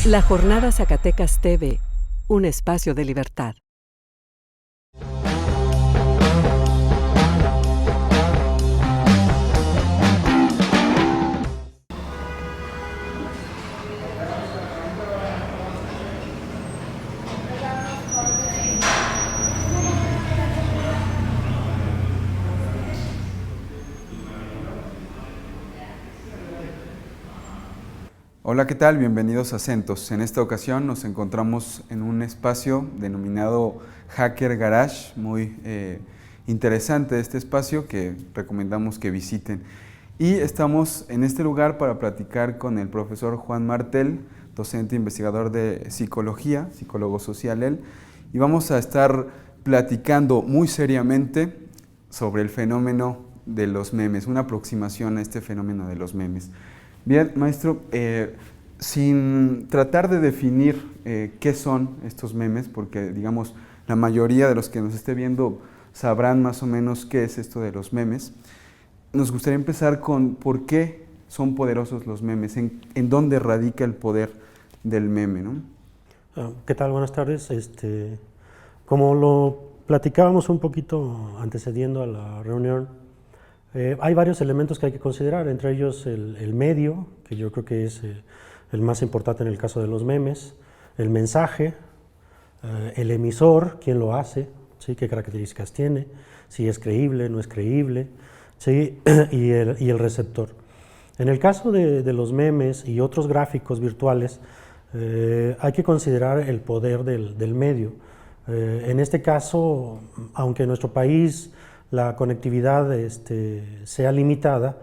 La Jornada Zacatecas TV, un espacio de libertad. Hola, ¿qué tal? Bienvenidos a Centos. En esta ocasión nos encontramos en un espacio denominado Hacker Garage, muy interesante este espacio que recomendamos que visiten. Y estamos en este lugar para platicar con el profesor Juan Martel, docente investigador de psicología, psicólogo social él, y vamos a estar platicando muy seriamente sobre el fenómeno de los memes, una aproximación a este fenómeno de los memes. Bien, maestro, sin tratar de definir qué son estos memes, porque digamos la mayoría de los que nos esté viendo sabrán más o menos qué es esto de los memes, nos gustaría empezar con por qué son poderosos los memes, en dónde radica el poder del meme, ¿no? ¿Qué tal? Buenas tardes. Como lo platicábamos un poquito antecediendo a la reunión, hay varios elementos que hay que considerar, entre ellos el medio, que yo creo que es el más importante en el caso de los memes, el mensaje, el emisor, quién lo hace, ¿sí? Qué características tiene, si es creíble, no es creíble, ¿sí? y el receptor. En el caso de los memes y otros gráficos virtuales, hay que considerar el poder del medio. En este caso, aunque en nuestro país la conectividad sea limitada,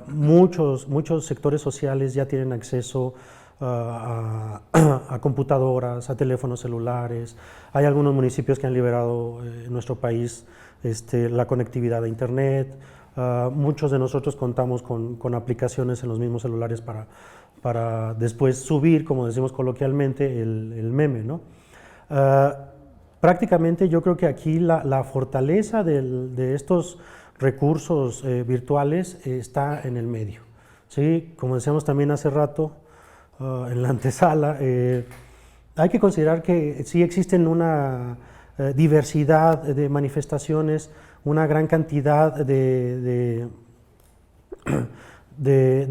muchos sectores sociales ya tienen acceso a computadoras, a teléfonos celulares. Hay algunos municipios que han liberado en nuestro país la conectividad a internet. Muchos de nosotros contamos con aplicaciones en los mismos celulares para después subir, como decimos coloquialmente, el meme, ¿no? Prácticamente yo creo que aquí la fortaleza de estos recursos virtuales está en el medio, ¿sí? Como decíamos también hace rato en la antesala, hay que considerar que sí existen una diversidad de manifestaciones, una gran cantidad de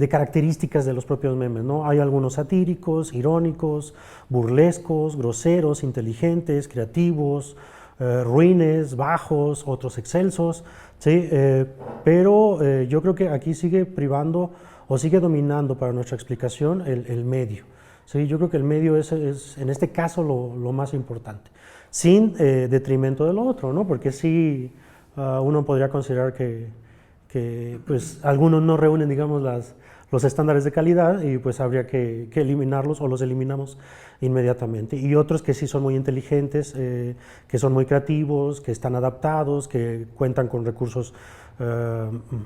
características de los propios memes, ¿no? Hay algunos satíricos, irónicos, burlescos, groseros, inteligentes, creativos, ruines, bajos, otros excelsos, ¿sí? Pero yo creo que aquí sigue privando o sigue dominando para nuestra explicación el medio, ¿sí? Yo creo que el medio es en este caso lo más importante, sin detrimento de lo otro, ¿no? Porque sí, uno podría considerar que pues algunos no reúnen, digamos, los estándares de calidad y pues habría que eliminarlos o los eliminamos inmediatamente. Y otros que sí son muy inteligentes, que son muy creativos, que están adaptados, que cuentan con recursos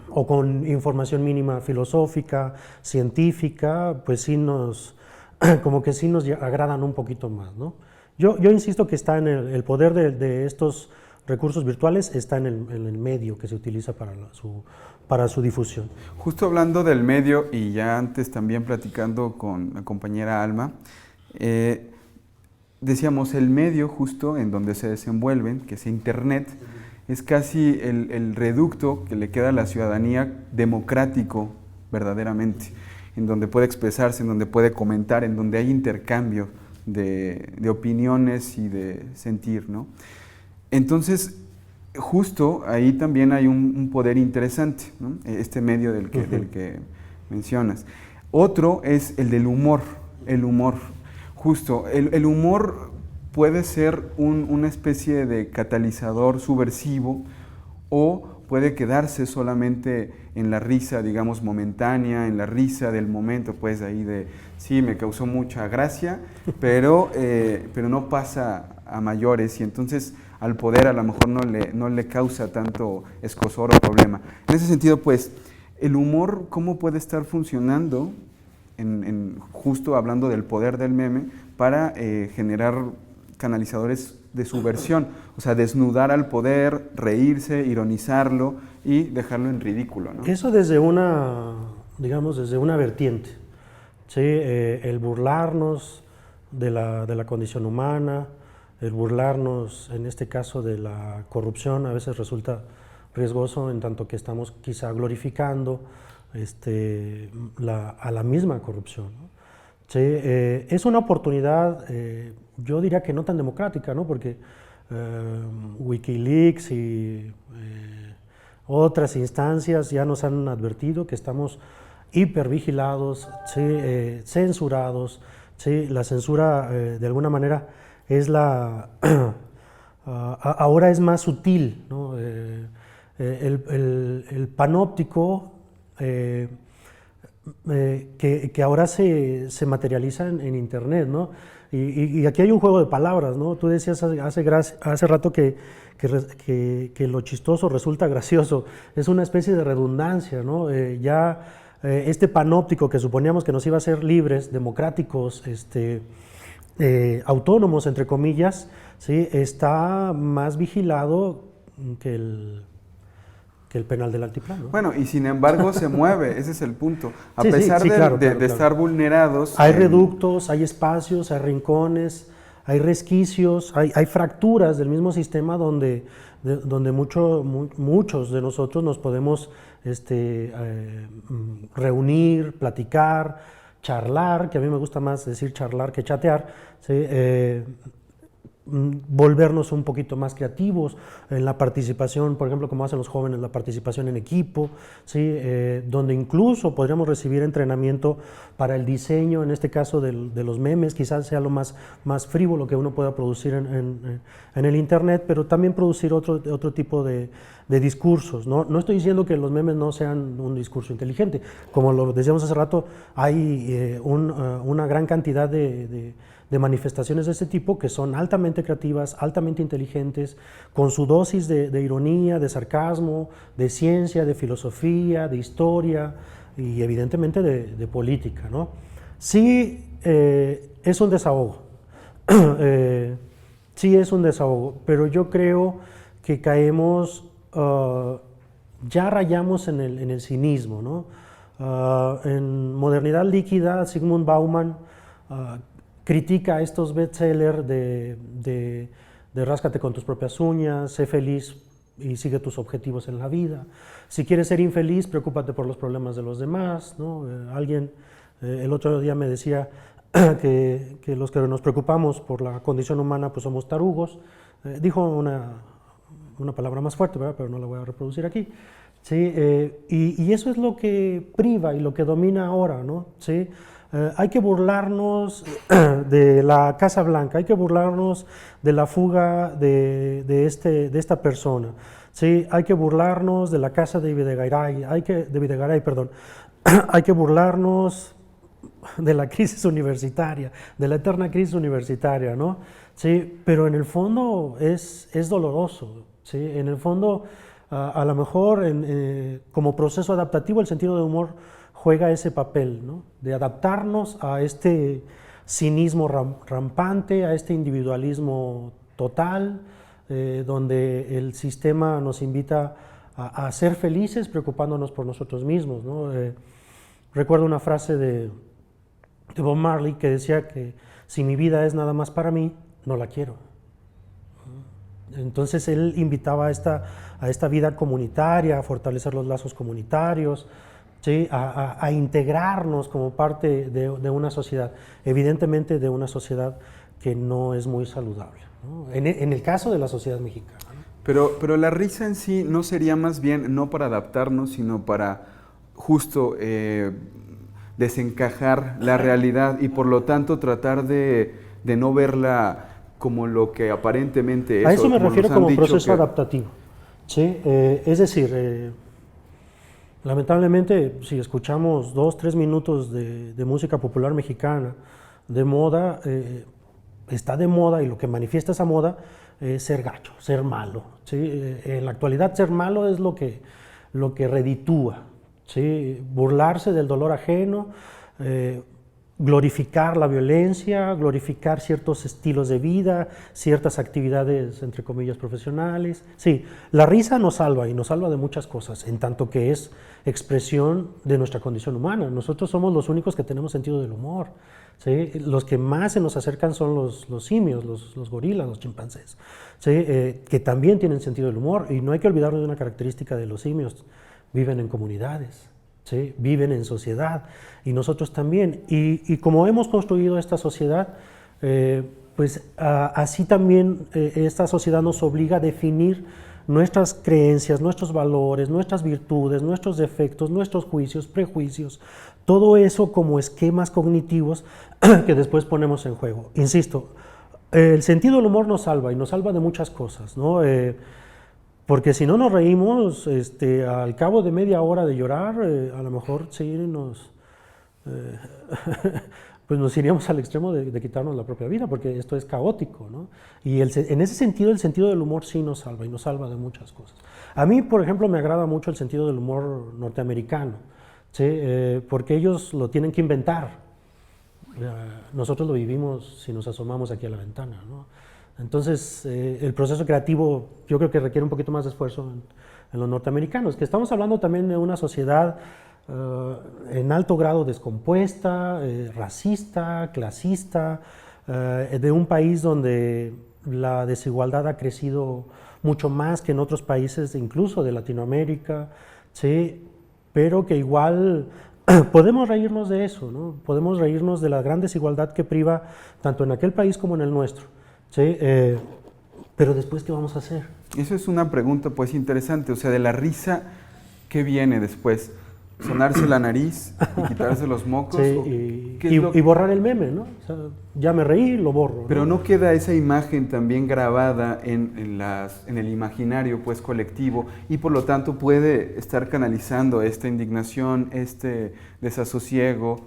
o con información mínima filosófica, científica, pues sí como que sí nos agradan un poquito más, ¿no? Yo insisto que está en el poder de estos recursos virtuales, está en el medio que se utiliza para su difusión. Justo hablando del medio y ya antes también platicando con la compañera Alma, decíamos el medio justo en donde se desenvuelven, que es Internet, es casi el reducto que le queda a la ciudadanía democrático verdaderamente, en donde puede expresarse, en donde puede comentar, en donde hay intercambio de opiniones y de sentir, ¿no? Entonces, justo ahí también hay un poder interesante, ¿no? Este medio del que mencionas. Otro es el del humor, el humor. Justo, el humor puede ser una especie de catalizador subversivo o puede quedarse solamente en la risa, digamos, momentánea, en la risa del momento, pues ahí de, sí, me causó mucha gracia, pero no pasa a mayores y entonces al poder a lo mejor no le causa tanto escozor o problema. En ese sentido, pues, el humor, ¿cómo puede estar funcionando, justo hablando del poder del meme, para generar canalizadores de subversión? O sea, desnudar al poder, reírse, ironizarlo y dejarlo en ridículo, ¿no? Eso desde una vertiente. ¿sí? El burlarnos de la condición humana, el burlarnos, en este caso, de la corrupción, a veces resulta riesgoso en tanto que estamos quizá glorificando a la misma corrupción, ¿no? Sí, es una oportunidad, yo diría que no tan democrática, ¿no? Porque Wikileaks y otras instancias ya nos han advertido que estamos hipervigilados, ¿sí? Censurados, ¿sí? La censura, de alguna manera, es ahora es más sutil, ¿no? El panóptico que ahora se materializa en Internet, ¿no? Y aquí hay un juego de palabras, ¿no? Tú decías hace rato que lo chistoso resulta gracioso. Es una especie de redundancia, ¿no? Este panóptico que suponíamos que nos iba a hacer libres, democráticos, autónomos, entre comillas, ¿sí? Está más vigilado que el penal del altiplano. Bueno, y sin embargo se mueve, ese es el punto. A Sí, pesar sí, claro, de estar vulnerados... Hay reductos, hay espacios, hay rincones, hay resquicios, hay fracturas del mismo sistema donde muchos de nosotros nos podemos reunir, platicar, charlar, que a mí me gusta más decir charlar que chatear, ¿sí? Volvernos un poquito más creativos en la participación, por ejemplo, como hacen los jóvenes, la participación en equipo, ¿sí? Donde incluso podríamos recibir entrenamiento para el diseño, en este caso de los memes, quizás sea lo más frívolo que uno pueda producir en el Internet, pero también producir otro tipo de discursos, ¿no? No estoy diciendo que los memes no sean un discurso inteligente, como lo decíamos hace rato, hay una gran cantidad de manifestaciones de este tipo que son altamente creativas, altamente inteligentes, con su dosis de ironía, de sarcasmo, de ciencia, de filosofía, de historia y evidentemente de política, ¿no? Sí, es un desahogo, sí es un desahogo, pero yo creo que caemos, ya rayamos en el cinismo, ¿no? En Modernidad Líquida, Zygmunt Bauman critica estos bestsellers de ráscate con tus propias uñas, sé feliz y sigue tus objetivos en la vida. Si quieres ser infeliz, preocúpate por los problemas de los demás, ¿no? Alguien el otro día me decía que los que nos preocupamos por la condición humana pues somos tarugos. Dijo una palabra más fuerte, ¿verdad? Pero no la voy a reproducir aquí. ¿Sí? Y eso es lo que priva y lo que domina ahora, ¿no? ¿Sí? Hay que burlarnos de la Casa Blanca, hay que burlarnos de la fuga de esta persona, ¿sí? Hay que burlarnos de la casa de Videgaray, hay que burlarnos de la crisis universitaria, de la eterna crisis universitaria, ¿no? ¿Sí? Pero en el fondo es doloroso, ¿sí? En el fondo, a lo mejor como proceso adaptativo, el sentido del humor juega ese papel, ¿no? De adaptarnos a este cinismo rampante, a este individualismo total, donde el sistema nos invita a ser felices preocupándonos por nosotros mismos, ¿no? Recuerdo una frase de Bob Marley que decía que si mi vida es nada más para mí, no la quiero. Entonces él invitaba a esta vida comunitaria, a fortalecer los lazos comunitarios, ¿sí? A integrarnos como parte de una sociedad, evidentemente de una sociedad que no es muy saludable, ¿no? En el caso de la sociedad mexicana, ¿no? Pero la risa en sí no sería más bien no para adaptarnos, sino para justo desencajar la realidad y por lo tanto tratar de no verla como lo que aparentemente es. A eso me refiero como proceso adaptativo, ¿sí? Es decir, lamentablemente, si escuchamos 2-3 minutos de música popular mexicana de moda, está de moda y lo que manifiesta esa moda es ser gacho, ser malo, ¿sí? En la actualidad ser malo es lo que reditúa, ¿sí? Burlarse del dolor ajeno, glorificar la violencia, glorificar ciertos estilos de vida, ciertas actividades, entre comillas, profesionales. Sí, la risa nos salva y nos salva de muchas cosas, en tanto que es expresión de nuestra condición humana. Nosotros somos los únicos que tenemos sentido del humor. ¿Sí? Los que más se nos acercan son los simios, los gorilas, los chimpancés, ¿sí? Que también tienen sentido del humor. Y no hay que olvidarnos de una característica de los simios: viven en comunidades. ¿Sí? Viven en sociedad, y nosotros también. Y como hemos construido esta sociedad, pues así también esta sociedad nos obliga a definir nuestras creencias, nuestros valores, nuestras virtudes, nuestros defectos, nuestros juicios, prejuicios, todo eso como esquemas cognitivos que después ponemos en juego. Insisto, el sentido del humor nos salva, y nos salva de muchas cosas, ¿no? Porque si no nos reímos, al cabo de media hora de llorar, a lo mejor sí pues nos iríamos al extremo de quitarnos la propia vida, porque esto es caótico, ¿no? Y en ese sentido, el sentido del humor sí nos salva, y nos salva de muchas cosas. A mí, por ejemplo, me agrada mucho el sentido del humor norteamericano, ¿sí? Porque ellos lo tienen que inventar. Nosotros lo vivimos si nos asomamos aquí a la ventana, ¿no? Entonces, el proceso creativo yo creo que requiere un poquito más de esfuerzo en los norteamericanos, que estamos hablando también de una sociedad en alto grado descompuesta, racista, clasista, de un país donde la desigualdad ha crecido mucho más que en otros países, incluso de Latinoamérica, ¿sí? Pero que igual podemos reírnos de eso, ¿no? Podemos reírnos de la gran desigualdad que priva tanto en aquel país como en el nuestro. ¿Sí? Pero después, ¿qué vamos a hacer? Eso es una pregunta pues interesante, o sea, de la risa, ¿qué viene después? ¿Sonarse la nariz y quitarse los mocos? Sí, y borrar el meme, ¿no? O sea, ya me reí, lo borro. Pero ¿no queda esa imagen también grabada en el imaginario pues colectivo, y por lo tanto puede estar canalizando esta indignación, este desasosiego,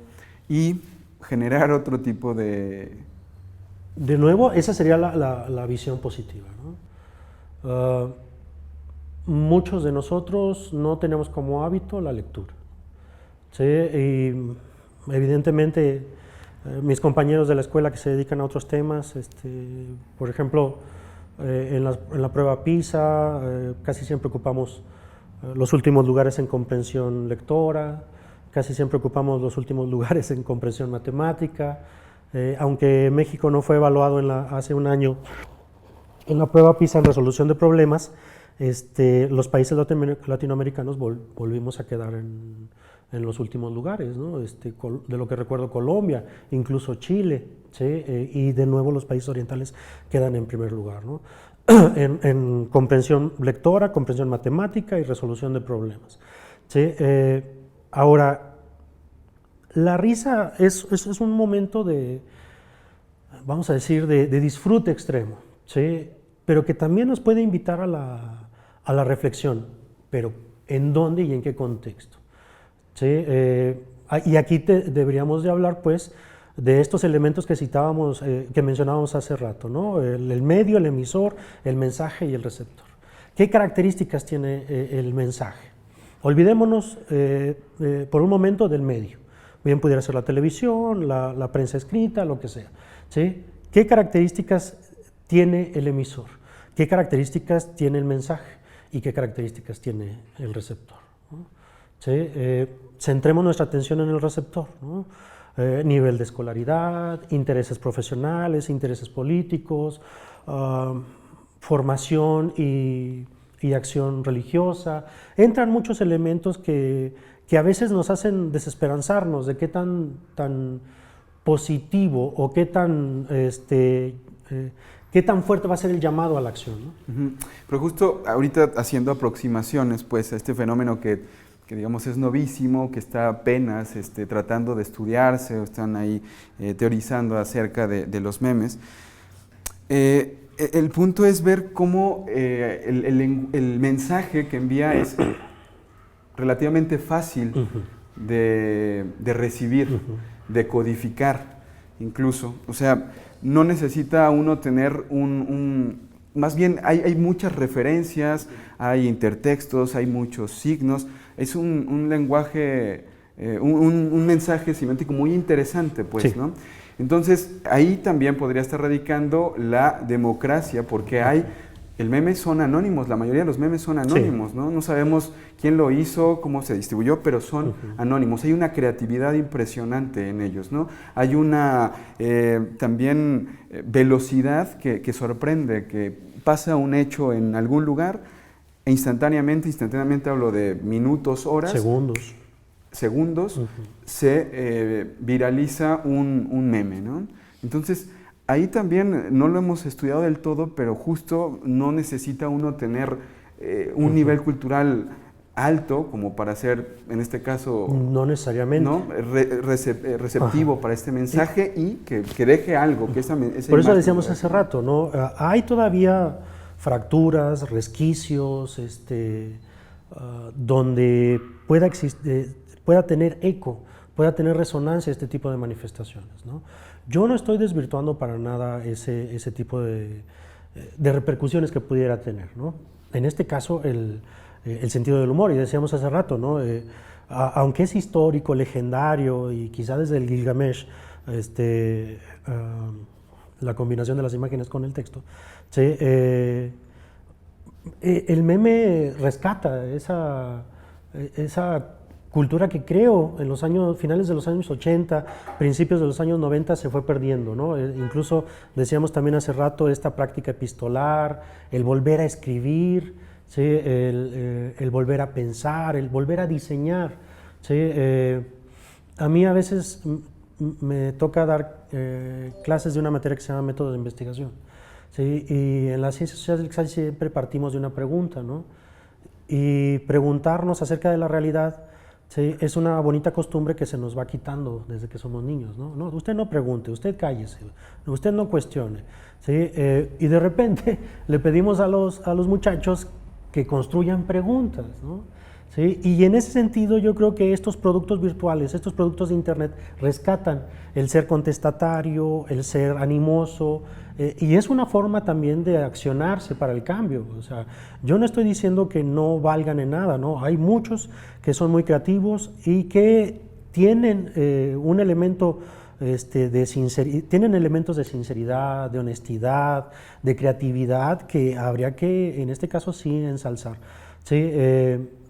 y generar otro tipo de... De nuevo, esa sería la visión positiva, ¿no? Muchos de nosotros no tenemos como hábito la lectura, ¿sí? Y evidentemente mis compañeros de la escuela que se dedican a otros temas, por ejemplo, en la prueba PISA casi siempre ocupamos los últimos lugares en comprensión lectora, casi siempre ocupamos los últimos lugares en comprensión matemática. Aunque México no fue evaluado hace un año en la prueba PISA en resolución de problemas, los países latinoamericanos volvimos a quedar en los últimos lugares, ¿no? De lo que recuerdo, Colombia, incluso Chile, ¿sí? Y de nuevo los países orientales quedan en primer lugar, ¿no? en comprensión lectora, comprensión matemática y resolución de problemas, ¿sí? Ahora, la risa es un momento vamos a decir, de disfrute extremo, ¿sí? Pero que también nos puede invitar a la reflexión, pero ¿en dónde y en qué contexto? ¿Sí? Y aquí deberíamos de hablar, pues, de estos elementos que citábamos, que mencionábamos hace rato, ¿no? El medio, el emisor, el mensaje y el receptor. ¿Qué características tiene el mensaje? Olvidémonos por un momento del medio. Bien pudiera ser la televisión, la prensa escrita, lo que sea, ¿sí? ¿Qué características tiene el emisor? ¿Qué características tiene el mensaje? ¿Y qué características tiene el receptor? ¿No? ¿Sí? Centremos nuestra atención en el receptor, ¿no? Nivel de escolaridad, intereses profesionales, intereses políticos, formación y acción religiosa. Entran muchos elementos que a veces nos hacen desesperanzarnos de qué tan positivo o qué tan fuerte va a ser el llamado a la acción, ¿no? Pero justo ahorita haciendo aproximaciones pues a este fenómeno que digamos es novísimo, que está apenas tratando de estudiarse, o están ahí teorizando acerca de los memes, el punto es ver cómo el mensaje que envía es relativamente fácil de recibir, de codificar incluso. O sea, no necesita uno tener más bien hay muchas referencias, hay intertextos, hay muchos signos. Es un lenguaje un mensaje semántico muy interesante, pues, Sí. ¿no? Entonces, ahí también podría estar radicando la democracia, porque el meme son anónimos, la mayoría de los memes son anónimos, ¿no? No sabemos quién lo hizo, cómo se distribuyó, pero son anónimos. Hay una creatividad impresionante en ellos, ¿no? Hay una también velocidad que sorprende, que pasa un hecho en algún lugar e instantáneamente hablo de minutos, horas, segundos, se viraliza un meme, ¿no? Entonces, ahí también no lo hemos estudiado del todo, pero justo no necesita uno tener un nivel cultural alto como para ser, en este caso, no necesariamente, ¿no? Receptivo para este mensaje y que deje algo. Que esa por eso imagen decíamos hace rato, ¿no? Hay todavía fracturas, resquicios, donde pueda tener eco, pueda tener resonancia este tipo de manifestaciones, ¿no? Yo no estoy desvirtuando para nada ese tipo de repercusiones que pudiera tener, ¿no? En este caso, el sentido del humor, y decíamos hace rato, ¿no? Aunque es histórico, legendario, y quizá desde el Gilgamesh, la combinación de las imágenes con el texto, ¿sí? El meme rescata esa cultura que creo en los finales de los años 80, principios de los años 90 se fue perdiendo, ¿no? Incluso decíamos también hace rato esta práctica epistolar, el volver a escribir, ¿sí? El volver a pensar, el volver a diseñar, ¿sí? A mí a veces me toca dar clases de una materia que se llama método de investigación, ¿sí? Y en las ciencias sociales casi siempre partimos de una pregunta, ¿no? Y preguntarnos acerca de la realidad, ¿sí? Es una bonita costumbre que se nos va quitando desde que somos niños, ¿no? No, usted no pregunte, usted cállese, usted no cuestione, ¿sí? Y de repente le pedimos a los muchachos que construyan preguntas, ¿no? ¿Sí? Y en ese sentido yo creo que estos productos virtuales, estos productos de Internet rescatan el ser contestatario, el ser animoso, y es una forma también de accionarse para el cambio. O sea, yo no estoy diciendo que no valgan en nada, ¿no? Hay muchos que son muy creativos y que tienen un elemento tienen elementos de sinceridad, de honestidad, de creatividad que habría que, en este caso, sí ensalzar. ¿Sí?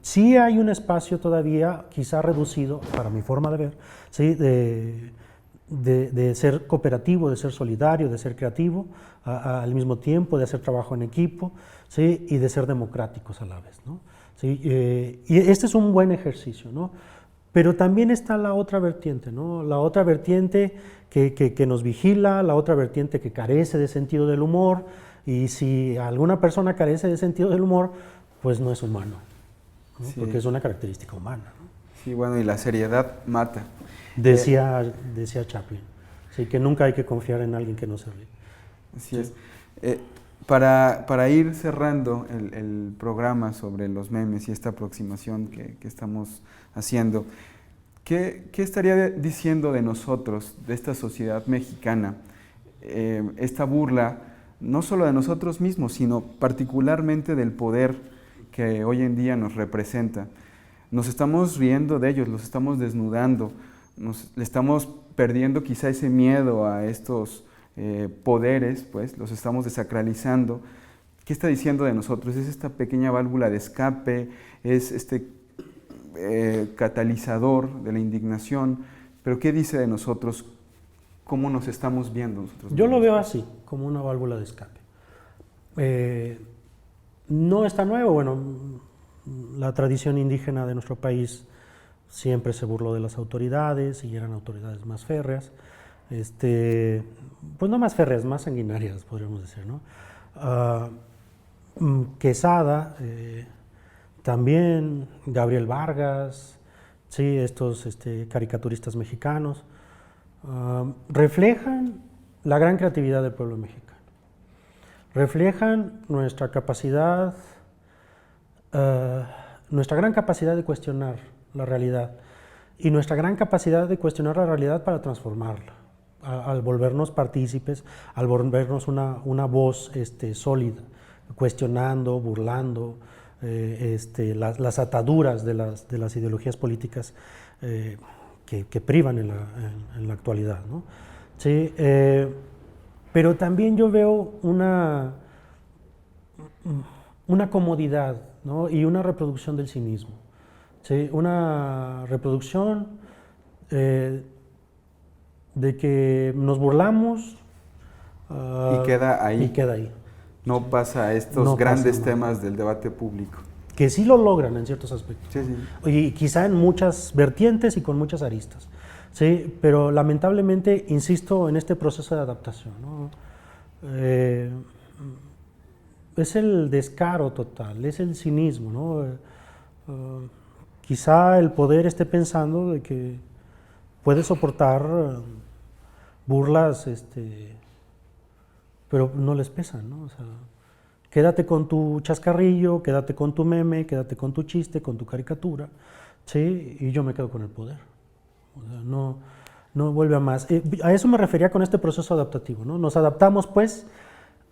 Sí hay un espacio todavía, quizá reducido, para mi forma de ver, ¿sí? de ser cooperativo, de ser solidario, de ser creativo al mismo tiempo, de hacer trabajo en equipo, ¿sí? Y de ser democráticos a la vez, ¿no? ¿Sí? Y este es un buen ejercicio, ¿no? Pero también está la otra vertiente, ¿no? La otra vertiente que nos vigila, la otra vertiente que carece de sentido del humor, y si alguna persona carece de sentido del humor, pues no es humano, ¿no? Sí. Porque es una característica humana, ¿no? Sí, bueno, y la seriedad mata. Decía Chaplin, sí, que nunca hay que confiar en alguien que no se ríe. Así es. Para ir cerrando el programa sobre los memes y esta aproximación que estamos haciendo, ¿qué estaría diciendo de nosotros, de esta sociedad mexicana, esta burla, no solo de nosotros mismos, sino particularmente del poder que hoy en día nos representa? Nos estamos riendo de ellos, los estamos desnudando, le estamos perdiendo quizá ese miedo a estos poderes, pues los estamos desacralizando. ¿Qué está diciendo de nosotros? Es esta pequeña válvula de escape, es este catalizador de la indignación, pero ¿qué dice de nosotros? ¿Cómo nos estamos viendo nosotros mismos? Yo lo veo así, como una válvula de escape. No está nuevo, bueno, la tradición indígena de nuestro país siempre se burló de las autoridades y eran autoridades más férreas, pues no más férreas, más sanguinarias, podríamos decir, ¿no? Quesada, también Gabriel Vargas, sí, estos caricaturistas mexicanos, reflejan la gran creatividad del pueblo mexicano, reflejan nuestra capacidad, nuestra gran capacidad de cuestionar la realidad y nuestra gran capacidad de cuestionar la realidad para transformarla, al volvernos partícipes, al volvernos una voz sólida, cuestionando, burlando las ataduras de las ideologías políticas que privan en la actualidad, ¿no? Sí, pero también yo veo una comodidad, ¿no? Y una reproducción del cinismo, ¿sí? Una reproducción de que nos burlamos Y queda ahí. y queda ahí. No pasa a estos No grandes pasa, temas del debate público. Que sí lo logran en ciertos aspectos. Sí, sí. Y quizá en muchas vertientes y con muchas aristas. Sí, pero lamentablemente insisto en este proceso de adaptación, ¿no? Es el descaro total, es el cinismo, ¿no? Quizá el poder esté pensando de que puede soportar burlas, pero no les pesan, ¿no? O sea, quédate con tu chascarrillo, quédate con tu meme, quédate con tu chiste, con tu caricatura, ¿sí? Y yo me quedo con el poder. O sea, no vuelve a más. A eso me refería con este proceso adaptativo, ¿no? Nos adaptamos, pues,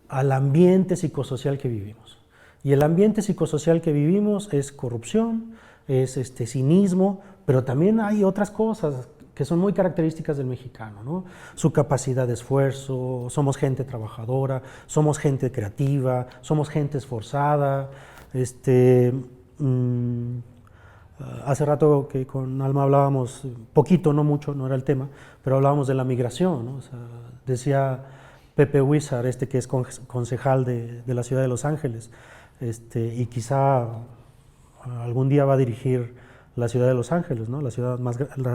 al ambiente psicosocial que vivimos. Y el ambiente psicosocial que vivimos es corrupción, es cinismo, pero también hay otras cosas que son muy características del mexicano, ¿no? Su capacidad de esfuerzo, somos gente trabajadora, somos gente creativa, somos gente esforzada. Hace rato que con Alma hablábamos, poquito, no mucho, no era el tema, pero hablábamos de la migración, ¿no? O sea, decía Pepe Huizar, que es concejal de la ciudad de Los Ángeles, y quizá algún día va a dirigir la ciudad de Los Ángeles, ¿no? La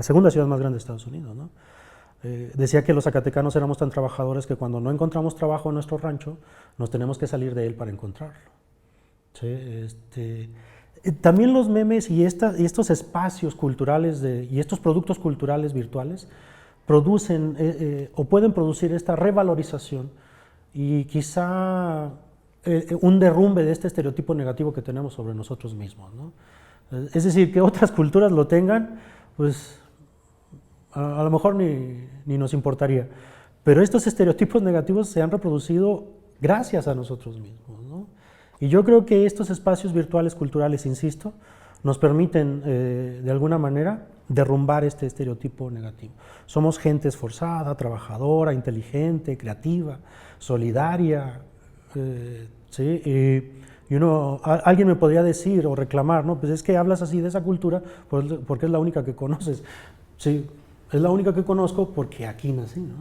segunda ciudad más grande de Estados Unidos, ¿no? Decía que los zacatecanos éramos tan trabajadores que cuando no encontramos trabajo en nuestro rancho, nos tenemos que salir de él para encontrarlo. ¿Sí? También los memes y estos espacios culturales y estos productos culturales virtuales producen o pueden producir esta revalorización y quizá un derrumbe de este estereotipo negativo que tenemos sobre nosotros mismos, ¿no? Es decir, que otras culturas lo tengan, pues a lo mejor ni nos importaría, pero estos estereotipos negativos se han reproducido gracias a nosotros mismos, ¿no? Y yo creo que estos espacios virtuales culturales, insisto, nos permiten de alguna manera derrumbar este estereotipo negativo. Somos gente esforzada, trabajadora, inteligente, creativa, solidaria, ¿sí? Y alguien me podría decir o reclamar, ¿no? Pues es que hablas así de esa cultura porque es la única que conoces. Sí, es la única que conozco porque aquí nací, ¿no?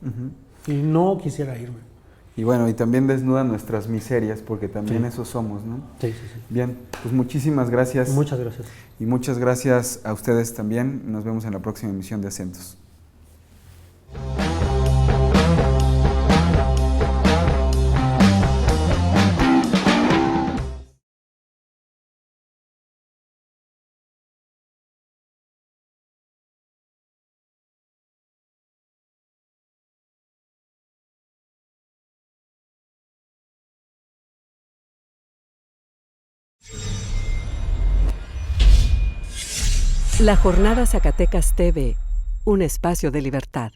Uh-huh. Y no quisiera irme. Y bueno, y también desnuda nuestras miserias, porque también eso somos, ¿no? Sí. Bien, pues muchísimas gracias. Muchas gracias. Y muchas gracias a ustedes también. Nos vemos en la próxima emisión de Acentos. La Jornada Zacatecas TV, un espacio de libertad.